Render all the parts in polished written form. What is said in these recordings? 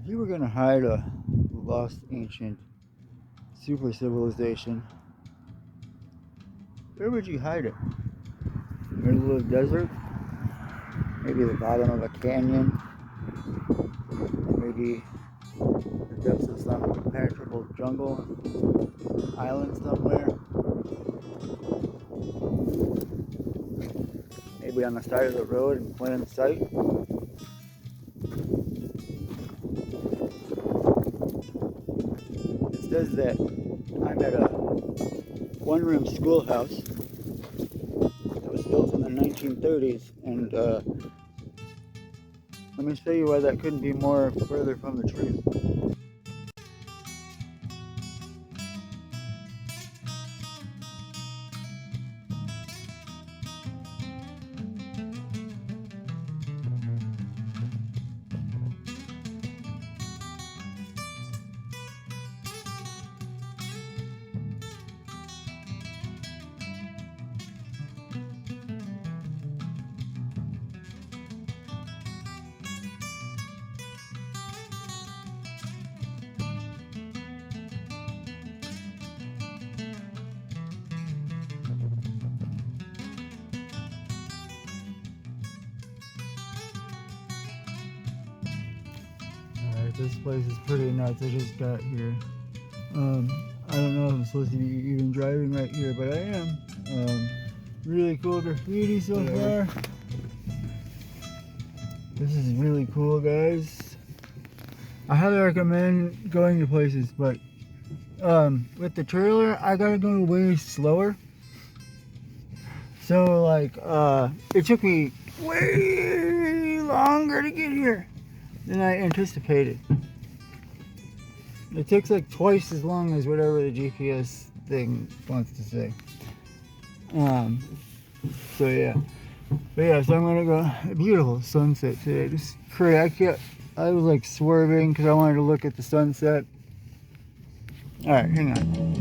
you were gonna hide a lost ancient super civilization, where would you hide it? Middle of the desert? Maybe the bottom of a canyon? Maybe the depths of some impenetrable jungle island somewhere? Maybe on the side of the road in plain sight? It says that I'm at a one-room schoolhouse that was built in the 1930s, and let me show you why that couldn't be more further from the truth. Alright, this place is pretty nuts. I just got here. I don't know if I'm supposed to be even driving right here, but I am. Really cool graffiti so far. This is really cool, guys. I highly recommend going to places, but with the trailer, I gotta go way slower. So like, it took me way longer to get here than I anticipated. It takes like twice as long as whatever the GPS thing wants to say. So yeah. But yeah, so I'm gonna go. Beautiful sunset today. Just crazy. I was like swerving because I wanted to look at the sunset. Alright, hang on.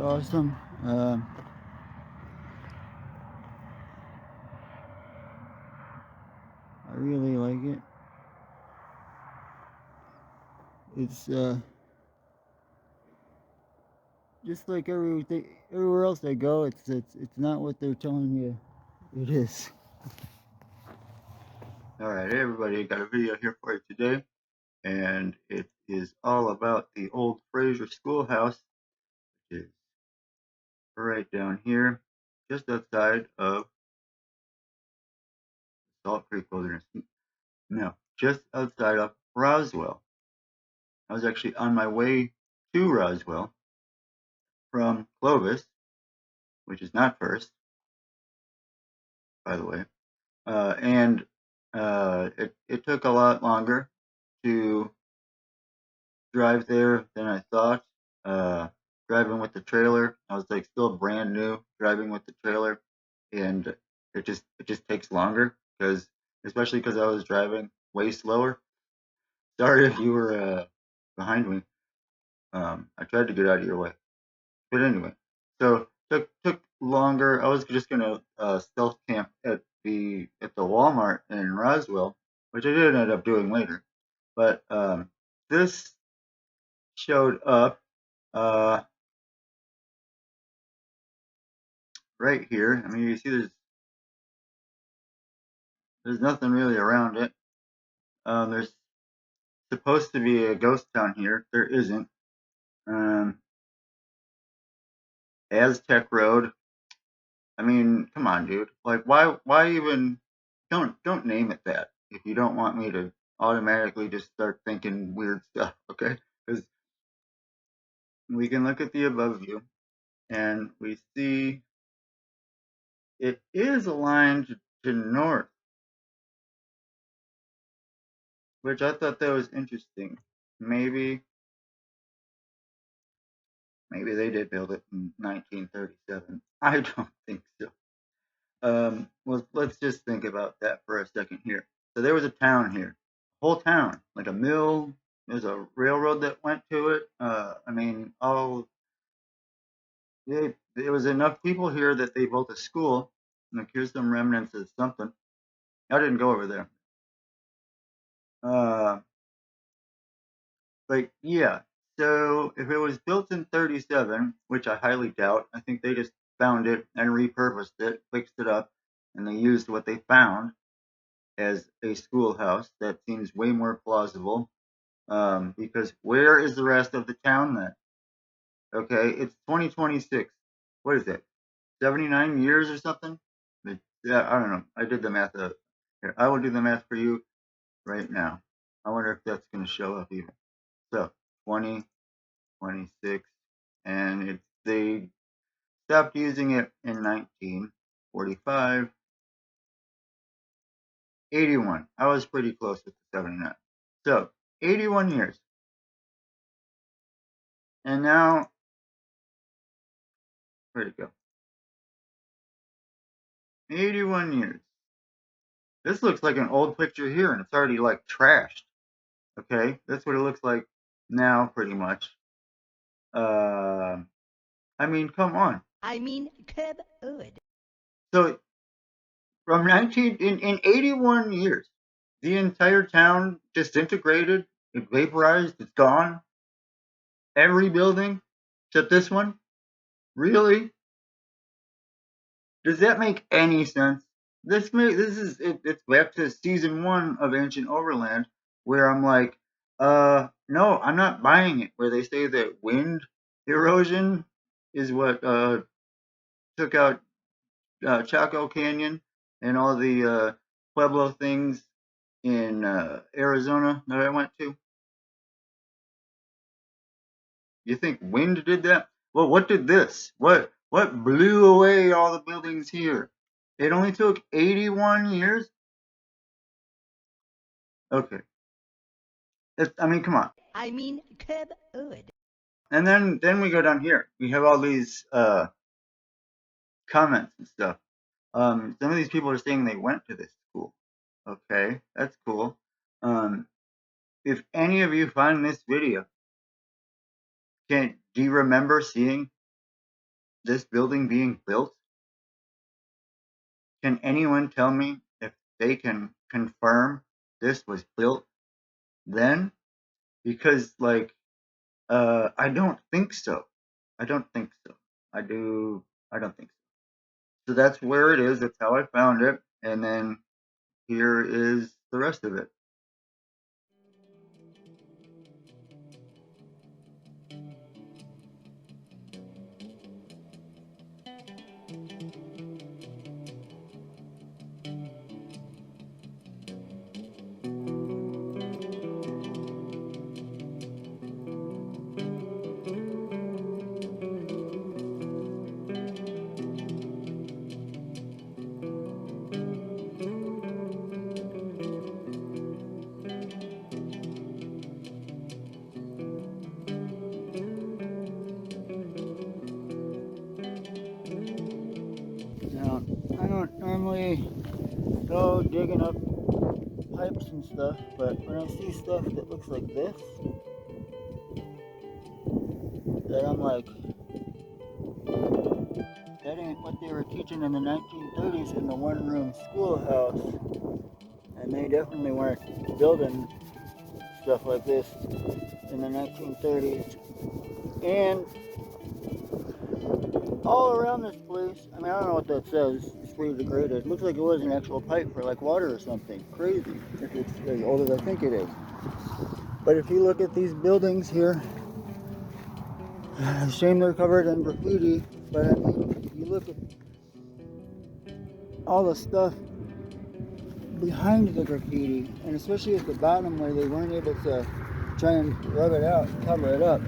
Awesome. I really like it. It's just like everywhere else I go. It's not what they're telling you it is. All right, hey everybody, got a video here for you today, and it is all about the old Fraser Schoolhouse, which is right down here, just outside of Salt Creek Wilderness. No, just outside of Roswell. I was actually on my way to Roswell from Clovis, which is not first, by the way. And it took a lot longer to drive there than I thought. Driving with the trailer, I was like still brand new driving with the trailer, and it just takes longer because especially because I was driving way slower. Sorry if you were behind me. I tried to get out of your way, but anyway, so took longer. I was just gonna stealth camp at the Walmart in Roswell, which I did end up doing later. But this showed up right here. I mean, you see, there's nothing really around it. There's supposed to be a ghost town here. There isn't. Aztec Road. I mean, come on, dude. Like, why even don't name it that if you don't want me to automatically just start thinking weird stuff, okay? Because we can look at the above view and we see it is aligned to north. which I thought that was interesting. Maybe they did build it in 1937. I don't think so. Well, let's just think about that for a second here. So there was a town here, whole town, like a mill. There's a railroad that went to it. I mean, there was enough people here that they built a school. Like, here's some remnants of something. I didn't go over there. Uh, but yeah, so if it was built in 37, which I highly doubt, I think they just found it and repurposed it, fixed it up, and they used what they found as a schoolhouse. That seems way more plausible. Because where is the rest of the town then? Okay, it's 2026. What is it? 79 years or something? Yeah, I don't know. I did the math. Here, I will do the math for you right now. I wonder if that's going to show up even. So 2026, and they stopped using it in 1945. 81. I was pretty close with the 79. So 81 years. And now, where'd it go? 81 years. This looks like an old picture here, and it's already like trashed. Okay, that's what it looks like now, pretty much. I mean, come on. Good. So from in 81 years, the entire town disintegrated, it vaporized, it's gone. Every building except this one. Really? Does that make any sense? It's back to season 1 of Ancient Overland, where I'm like, no, I'm not buying it. Where they say that wind erosion is what took out Chaco Canyon and all the Pueblo things in Arizona that I went to. You think wind did that? Well, what did this? What blew away all the buildings here? It only took 81 years? Okay. I mean, come on. Good. And then we go down here. We have all these comments and stuff. Some of these people are saying they went to this school. Okay, that's cool. If any of you find this video, do you remember seeing this building being built? Can anyone tell me if they can confirm this was built then? Because I don't think so. I don't think so. I don't think so. So that's where it is. That's how I found it. And then here is the rest of it. Now, I don't normally go digging up pipes and stuff, but when I see stuff that looks like this, that I'm like, that ain't what they were teaching in the 1930s in the one-room schoolhouse. And they definitely weren't building stuff like this in the 1930s. And all around this place, I mean, I don't know what that says. It's pretty degraded. It looks like it was an actual pipe for like water or something. Crazy, if it's as old as I think it is. But if you look at these buildings here, shame they're covered in graffiti, but I mean, you look at all the stuff behind the graffiti, and especially at the bottom where they weren't able to try and rub it out, cover it up.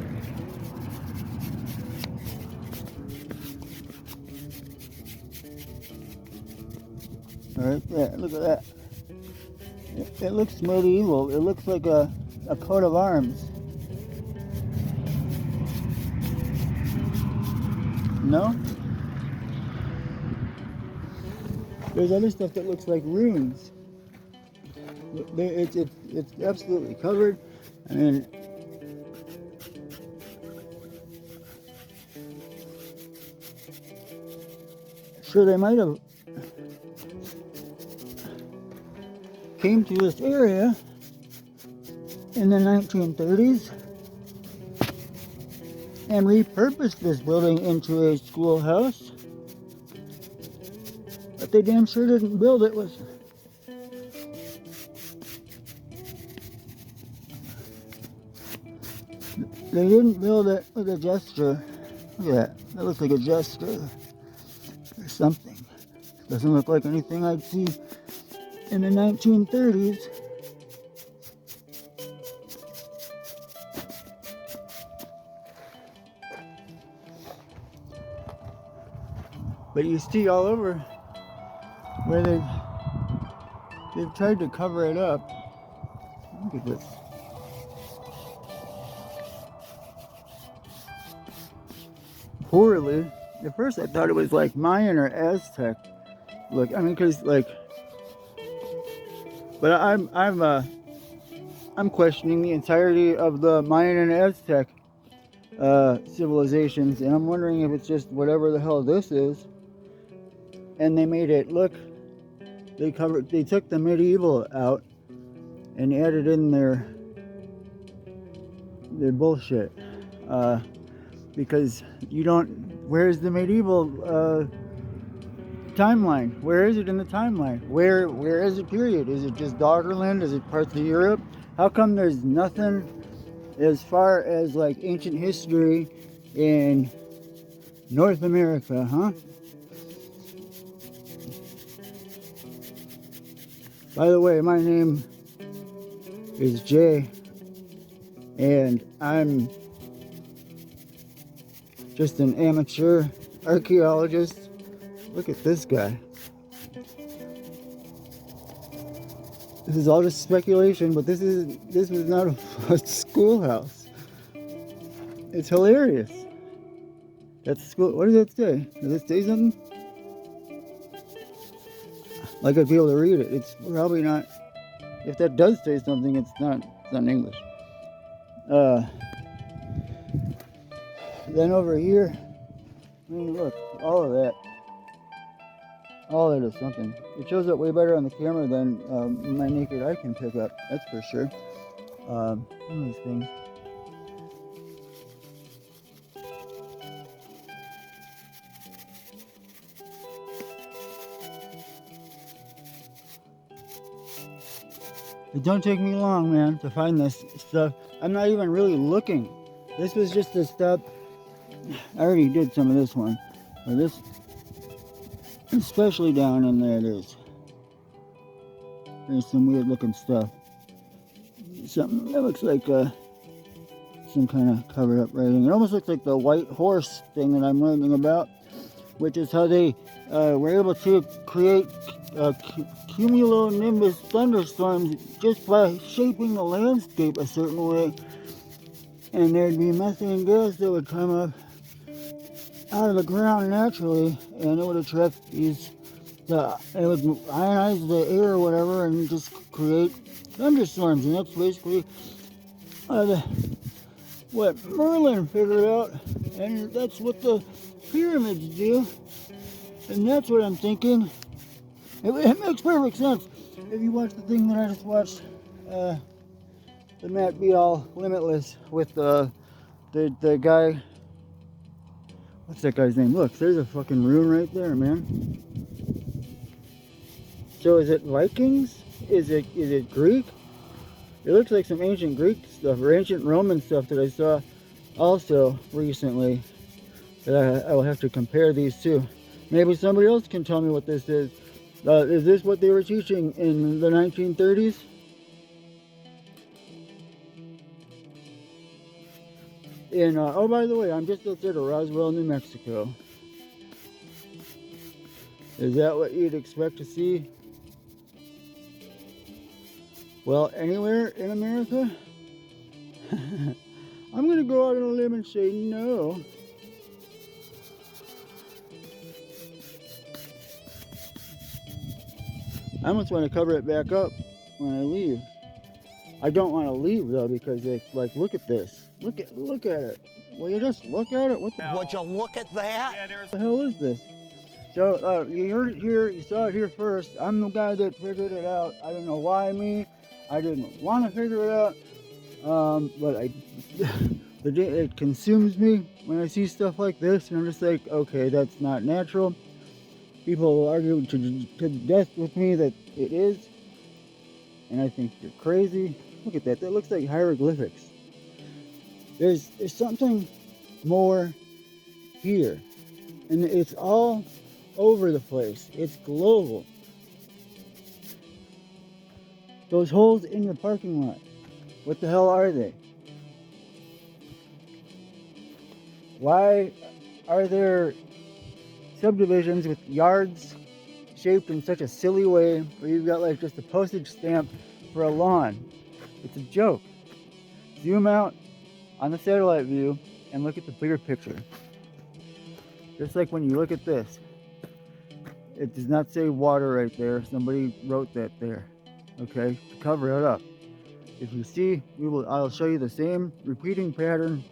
All right, yeah, look at that. It looks medieval. It looks like a coat of arms. No? There's other stuff that looks like runes. It's absolutely covered. I mean, sure, they might have came to this area in the 1930s and repurposed this building into a schoolhouse. But they damn sure didn't build it with... They didn't build it with a gesture. Look at that. That looks like a gesture or something. Doesn't look like anything I'd see in the 1930s. But you see all over where they've tried to cover it up. Look at this. Poorly. At first I thought it was like Mayan or Aztec. Look, I mean, cause like, but I'm questioning the entirety of the Mayan and Aztec civilizations, and I'm wondering if it's just whatever the hell this is. And they made it look. They took the medieval out and added in their bullshit. Because you don't. Where's the medieval timeline? Where is it in the timeline? Where is it? Period. Is it just Doggerland? Is it parts of Europe? How come there's nothing as far as like ancient history in North America, huh? By the way, my name is Jay, and I'm just an amateur archaeologist. Look at this guy. This is all just speculation, but this was not a schoolhouse. It's hilarious. That's school. What does that say? Does it say something? Like I'd be able to read it. It's probably not. If that does say something, it's not in English. Then over here, I mean, look, all of that is something. It shows up way better on the camera than my naked eye can pick up. That's for sure. Some of these things. It don't take me long, man, to find this stuff. I'm not even really looking. This was just the stuff. I already did some of this one. But this, especially down in there, there's some weird looking stuff. Something that looks like some kind of covered up writing. It almost looks like the white horse thing that I'm learning about, which is how they were able to create cumulonimbus thunderstorms just by shaping the landscape a certain way. And there'd be methane gas that would come up out of the ground naturally, and it would attract these, it would ionize the air or whatever and just create thunderstorms. And that's basically what Merlin figured out, and that's what the pyramids do. And that's what I'm thinking. It makes perfect sense. If you watch the thing that I just watched, the Matt Be All Limitless with the guy. What's that guy's name? Look, there's a fucking rune right there, man. So is it Vikings? Is it Greek? It looks like some ancient Greek stuff or ancient Roman stuff that I saw also recently. That I will have to compare these two. Maybe somebody else can tell me what this is. Is this what they were teaching in the 1930s? And oh, by the way, I'm just outside of Roswell, New Mexico. Is that what you'd expect to see? Well, anywhere in America? I'm gonna go out on a limb and say no. I almost want to cover it back up when I leave. I don't want to leave though because it's like, look at this. Look at it. Will you just look at it? What the Would you look at that? hell is this? So you heard it here, you saw it here first. I'm the guy that figured it out. I don't know why me. I didn't want to figure it out, but it consumes me when I see stuff like this, and I'm just like, okay, that's not natural. People will argue to death with me that it is, and I think you're crazy. Look at that. That looks like hieroglyphics. There's something more here, and it's all over the place. It's global. Those holes in your parking lot, what the hell are they? Why are there subdivisions with yards shaped in such a silly way where you've got like just a postage stamp for a lawn? It's a joke. Zoom out on the satellite view and look at the bigger picture. Just like when you look at this, it does not say water right there. Somebody wrote that there, okay, to cover it up. If you see, I'll show you the same repeating pattern.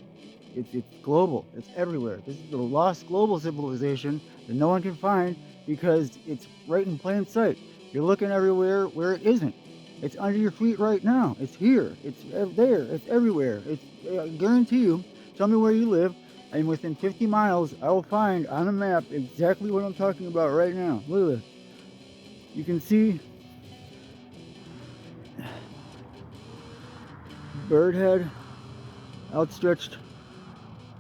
It's global. It's everywhere. This is the lost global civilization that no one can find because it's right in plain sight. You're looking everywhere where it isn't. It's under your feet right now. It's here. It's there. It's everywhere. I guarantee you, tell me where you live, and within 50 miles, I will find on a map exactly what I'm talking about right now. Look at this. You can see bird head, outstretched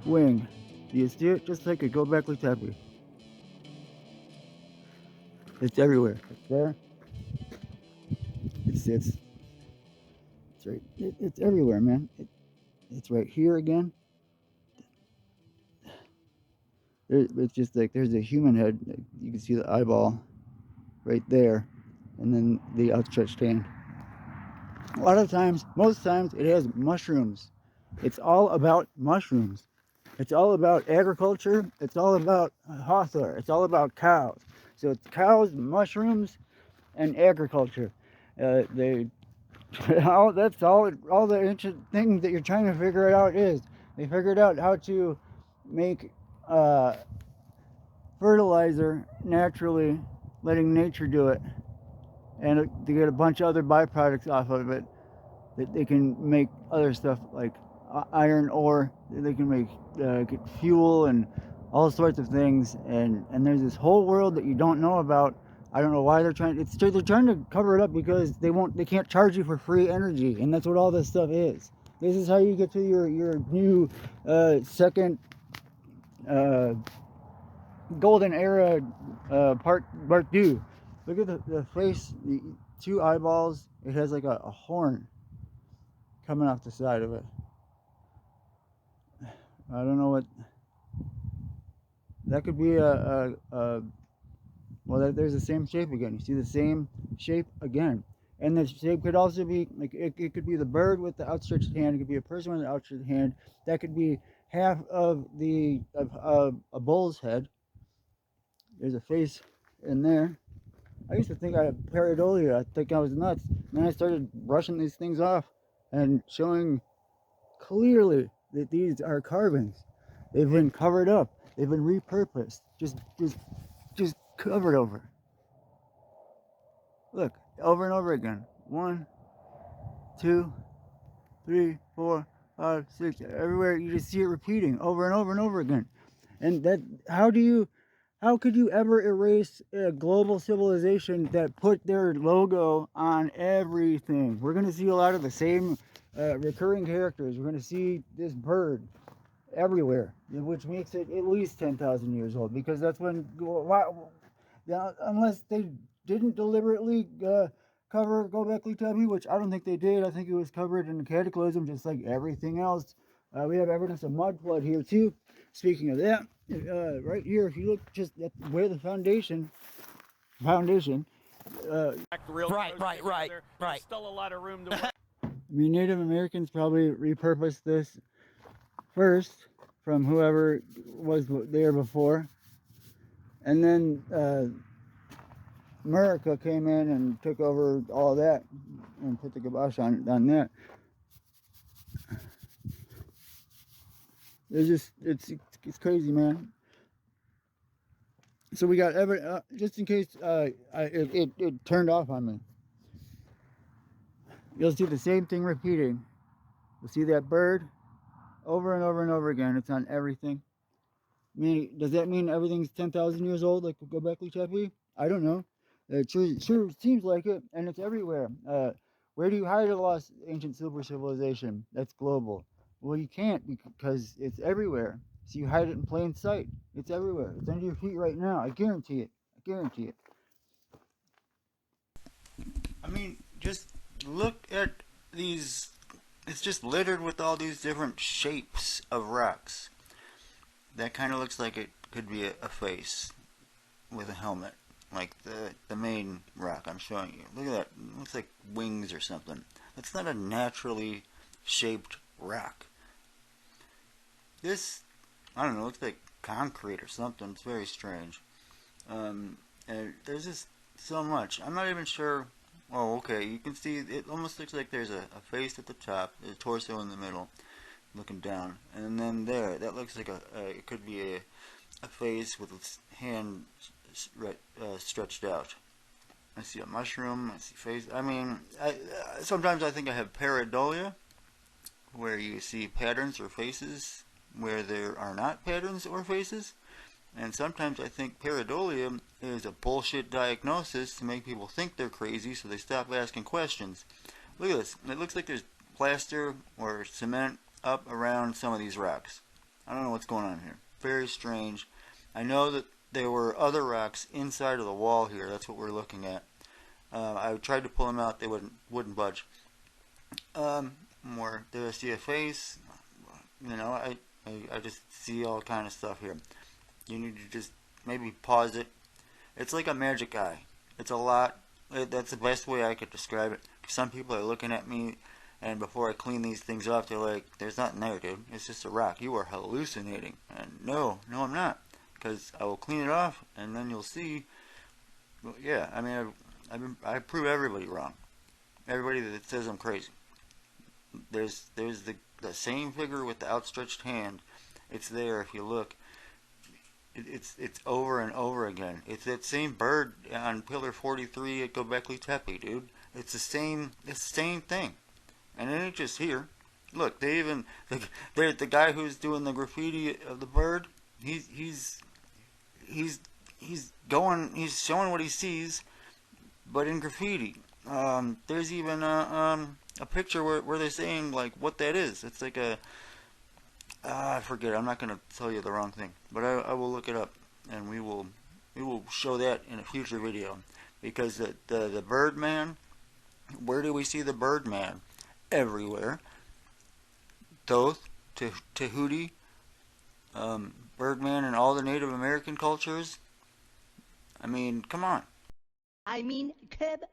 wing. Do you see it? Just like a Gobekli Tepe. It's everywhere. It's there. It's right. It's everywhere, man. It's right here again. It's just like there's a human head. You can see the eyeball right there, and then the outstretched hand. A lot of times, most times, it has mushrooms. It's all about mushrooms. It's all about agriculture. It's all about Hathor. It's all about cows. So it's cows, mushrooms, and agriculture. That's all the ancient thing that you're trying to figure out is. They figured out how to make fertilizer naturally, letting nature do it, and to get a bunch of other byproducts off of it that they can make other stuff like iron ore. They can make get fuel and all sorts of things, and there's this whole world that you don't know about. I don't know why they're trying to cover it up because they can't charge you for free energy, and that's what all this stuff is. This is how you get to your new second golden era part two. Look at the face, the two eyeballs. It has like a horn coming off the side of it. I don't know what that could be. Well, there's the same shape again. You see the same shape again, and the shape could also be like it could be the bird with the outstretched hand. It could be a person with an outstretched hand. That could be half of a bull's head. There's a face in there. I used to think I had pareidolia. I think I was nuts. And then I started brushing these things off and showing clearly that these are carvings. They've been covered up. They've been repurposed. Just covered over. Look, over and over again. 1, 2, 3, 4, 5, 6. Everywhere you just see it repeating over and over and over again. And that, how could you ever erase a global civilization that put their logo on everything? We're going to see a lot of the same recurring characters. We're going to see this bird everywhere, which makes it at least 10,000 years old, because that's when, unless they didn't deliberately cover Gobekli Tepe, which I don't think they did. I think it was covered in the cataclysm, just like everything else. We have evidence of mud flood here too. Speaking of that, right here, if you look just at where the foundation Right. Still a lot of room to work. I mean, Native Americans probably repurposed this first from whoever was there before, and then America came in and took over all that and put the kibosh on that. It's crazy, man. So we got just in case it turned off on me. You'll see the same thing repeating. You'll see that bird over and over and over again. It's on everything. Does that mean everything's 10,000 years old, like Göbekli Tepe? I don't know. It sure seems like it, and it's everywhere. Where do you hide a lost ancient silver civilization that's global? Well, you can't because it's everywhere. So you hide it in plain sight. It's everywhere. It's under your feet right now. I guarantee it. I guarantee it. I mean, just look at these. It's just littered with all these different shapes of rocks. That kind of looks like it could be a face with a helmet, like the main rock I'm showing you. Look at that. It looks like wings or something. That's not a naturally shaped rock. This, I don't know, looks like concrete or something. It's very strange. And there's just so much. I'm not even sure. Oh, okay. You can see it almost looks like there's a face at the top, there's a torso in the middle, looking down, and then there, that looks like it could be a face with its hand stretched out. I see a mushroom. I see face. I mean, sometimes I think I have pareidolia, where you see patterns or faces where there are not patterns or faces. And sometimes I think pareidolia is a bullshit diagnosis to make people think they're crazy so they stop asking questions. Look at this. It looks like there's plaster or cement up around some of these rocks. I don't know what's going on here. Very strange. I know that there were other rocks inside of the wall here. That's what we're looking at. I tried to pull them out. They wouldn't budge. More. There I see a face. You know, I just see all kind of stuff here. You need to just maybe pause it. It's like a magic eye. It's a lot. That's the best way I could describe it. Some people are looking at me, and before I clean these things off, they're like, there's nothing there, dude. It's just a rock. You are hallucinating. And no, I'm not. Because I will clean it off, and then you'll see. Well, yeah, I mean, I prove everybody wrong. Everybody that says I'm crazy. There's the same figure with the outstretched hand. It's there if you look. It's over and over again. It's that same bird on Pillar 43 at Göbekli Tepe, dude. It's the same thing. And it ain't just here. Look, they even the guy who's doing the graffiti of the bird. He's showing what he sees, but in graffiti. There's even a picture where they're saying like what that is. It's like a I forget. I'm not going to tell you the wrong thing, but I will look it up, and we will show that in a future video, because the Birdman. Where do we see the Birdman? Everywhere. Thoth, Tahuti, Birdman in all the Native American cultures. I mean, come on. I mean, coulda.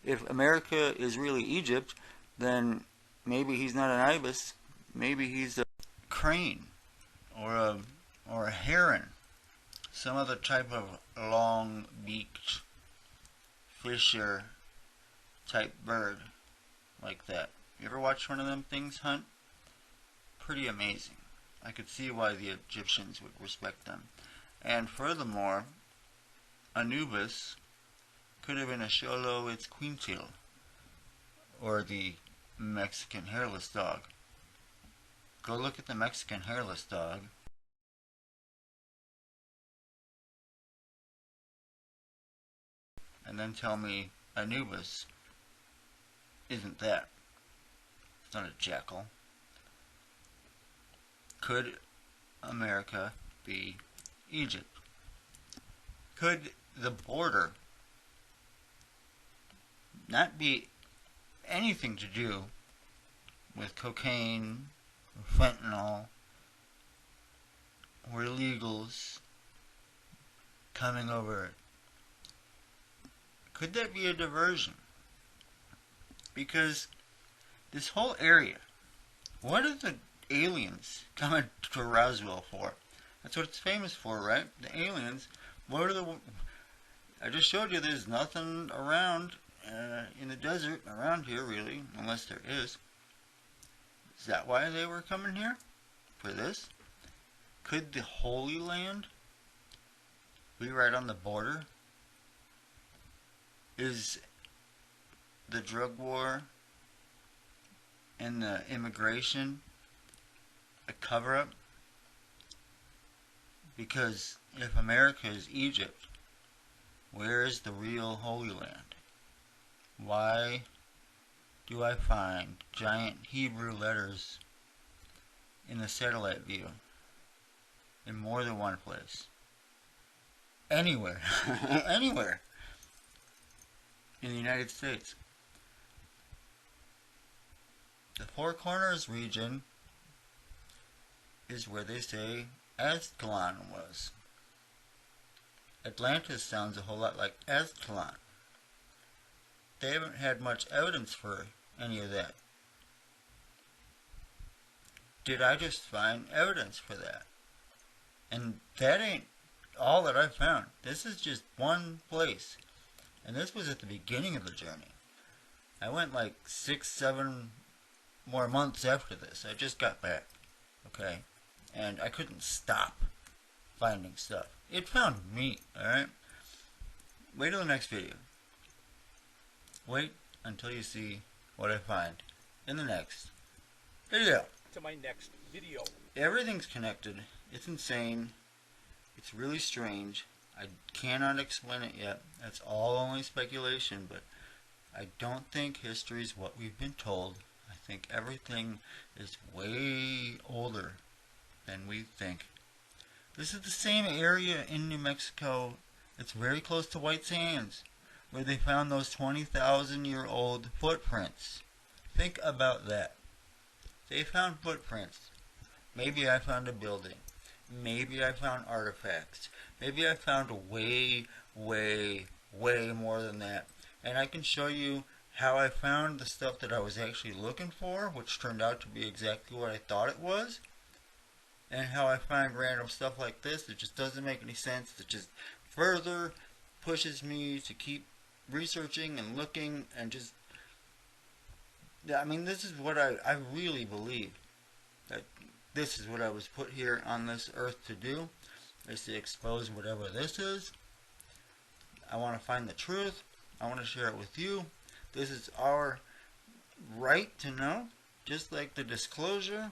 If America is really Egypt, then maybe he's not an ibis. Maybe he's a crane or a heron, some other type of long-beaked fisher type bird like that. You ever watch one of them things hunt? Pretty amazing. I could see why the Egyptians would respect them. And furthermore, Anubis could have been a Xoloitzcuintli, or the Mexican hairless dog. Go look at the Mexican hairless dog. And then tell me Anubis isn't that. It's not a jackal. Could America be Egypt? Could the border not be anything to do with cocaine, or fentanyl, or illegals coming over Could that be a diversion? Because this whole area, what are the aliens coming to Roswell for? That's what it's famous for, right? The aliens. What are the... I just showed you there's nothing around in the desert around here, really, unless there is. Is that why they were coming here? For this? Could the Holy Land be right on the border? Is the drug war and the immigration a cover-up? Because if America is Egypt, where is the real Holy Land? Why do I find giant Hebrew letters in the satellite view in more than one place? Anywhere. Anywhere in the United States. The Four Corners region is where they say Aztlan was. Atlantis sounds a whole lot like Aztlan. They haven't had much evidence for any of that. Did I just find evidence for that? And that ain't all that I found. This is just one place. And this was at the beginning of the journey. I went like 6, 7 more months after this. I just got back. Okay? And I couldn't stop finding stuff. It found me, alright? Wait till the next video. Wait until you see what I find in the next video. To my next video. Everything's connected. It's insane. It's really strange. I cannot explain it yet. That's all only speculation, but I don't think history is what we've been told. I think everything is way older than we think. This is the same area in New Mexico. It's very close to White Sands, where they found those 20,000-year-old footprints. Think about that. They found footprints. Maybe I found a building. Maybe I found artifacts. Maybe I found way, way, way more than that. And I can show you how I found the stuff that I was actually looking for, which turned out to be exactly what I thought it was. And how I find random stuff like this that just doesn't make any sense. That just further pushes me to keep researching and looking and just... I mean, this is what I really believe. That this is what I was put here on this earth to do. Is to expose whatever this is. I want to find the truth. I want to share it with you. This is our right to know. Just like the disclosure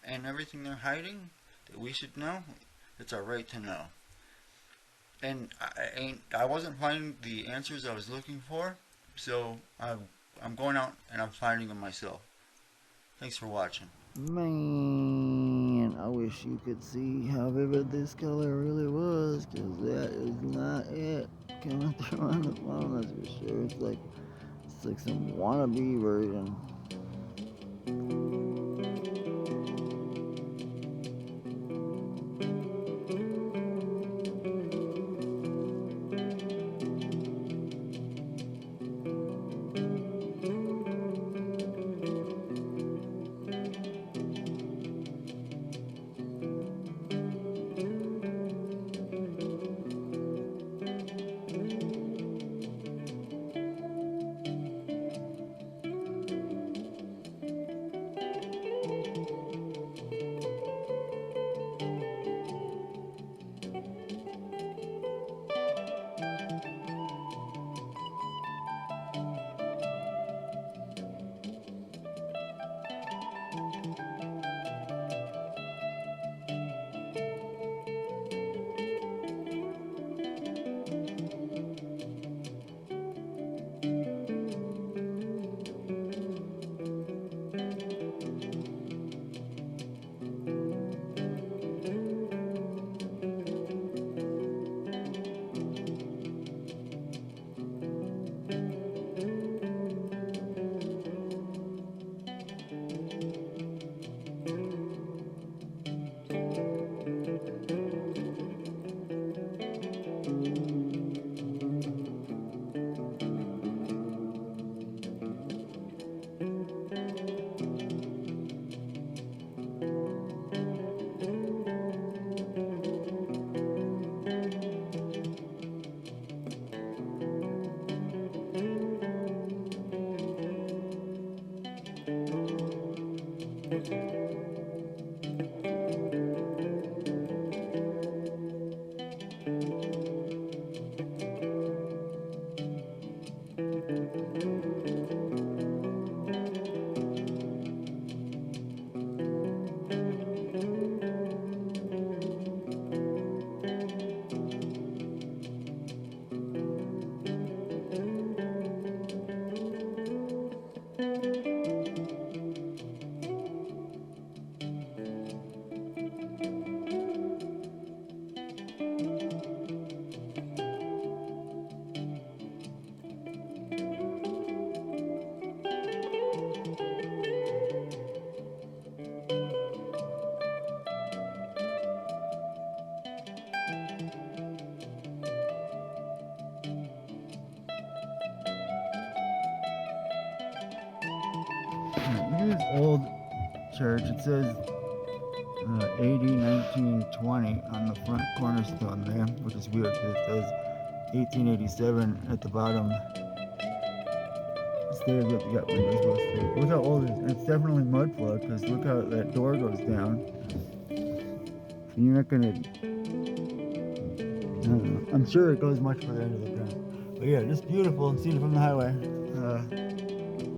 and everything they're hiding that we should know. It's our right to know. And I wasn't finding the answers I was looking for. So I'm going out and I'm finding them myself. Thanks for watching. Man, I wish you could see how vivid this color really was, because that is not it coming through on the phone, that's for sure. It's like some wannabe version. This old church, it says 80, 19, 20 on the front cornerstone there, which is weird because it says 1887 at the bottom. The stairs up, you got windows both stairs. Look how old it is. And it's definitely mud flood because look how that door goes down. And you're not gonna, I don't know. I'm sure it goes much further into the ground. But yeah, just beautiful. Seen it from the highway.